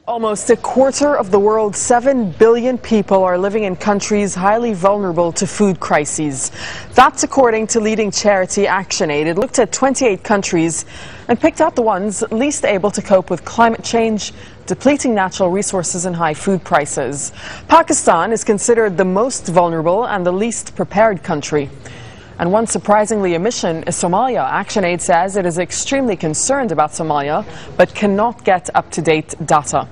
Almost a quarter of the world's 7 billion people are living in countries highly vulnerable to food crises. That's according to leading charity ActionAid. It looked at 28 countries and picked out the ones least able to cope with climate change, depleting natural resources and high food prices. Pakistan is considered the most vulnerable and the least prepared country. And one surprisingly omission is Somalia. ActionAid says it is extremely concerned about Somalia, but cannot get up-to-date data.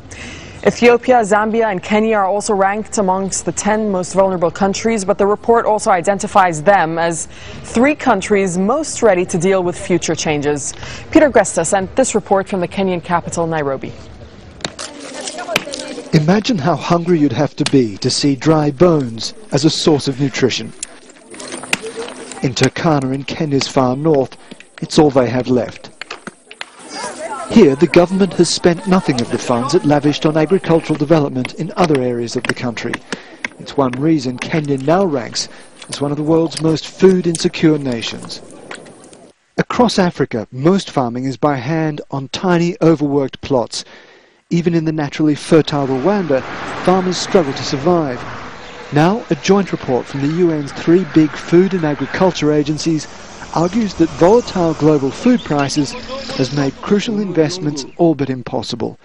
Ethiopia, Zambia and Kenya are also ranked amongst the 10 most vulnerable countries, but the report also identifies them as 3 countries most ready to deal with future changes. Peter Gresta sent this report from the Kenyan capital, Nairobi. Imagine how hungry you'd have to be to see dry bones as a source of nutrition. In Turkana, in Kenya's far north, it's all they have left. Here, the government has spent nothing of the funds it lavished on agricultural development in other areas of the country. It's one reason Kenya now ranks as one of the world's most food-insecure nations. Across Africa, most farming is by hand on tiny, overworked plots. Even in the naturally fertile Rwanda, farmers struggle to survive. Now, a joint report from the UN's 3 big food and agriculture agencies argues that volatile global food prices has made crucial investments all but impossible.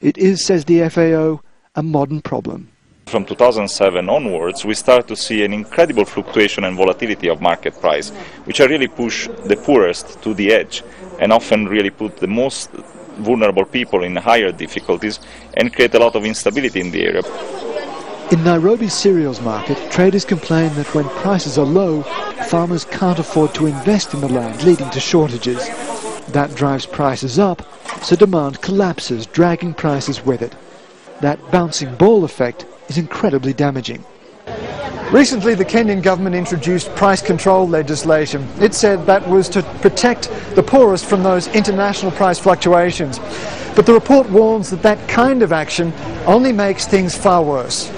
It is, says the FAO, a modern problem. From 2007 onwards, we start to see an incredible fluctuation and volatility of market price, which really push the poorest to the edge and often really put the most vulnerable people in higher difficulties and create a lot of instability in the area. In Nairobi's cereals market, traders complain that when prices are low, farmers can't afford to invest in the land, leading to shortages. That drives prices up, so demand collapses, dragging prices with it. That bouncing ball effect is incredibly damaging. Recently, the Kenyan government introduced price control legislation. It said that was to protect the poorest from those international price fluctuations. But the report warns that that kind of action only makes things far worse.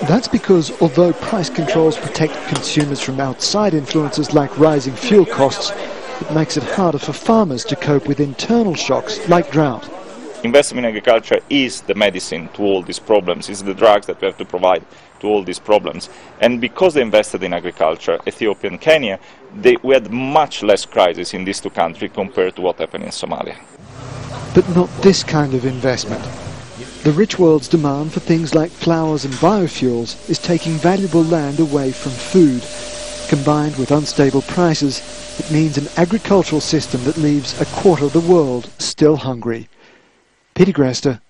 That's because although price controls protect consumers from outside influences like rising fuel costs, it makes it harder for farmers to cope with internal shocks like drought. Investment in agriculture is the medicine to all these problems, is the drugs that we have to provide to all these problems. And because they invested in agriculture, Ethiopia and Kenya, we had much less crisis in these 2 countries compared to what happened in Somalia. But not this kind of investment. The rich world's demand for things like flowers and biofuels is taking valuable land away from food. Combined with unstable prices, it means an agricultural system that leaves a quarter of the world still hungry. Peter Gresta,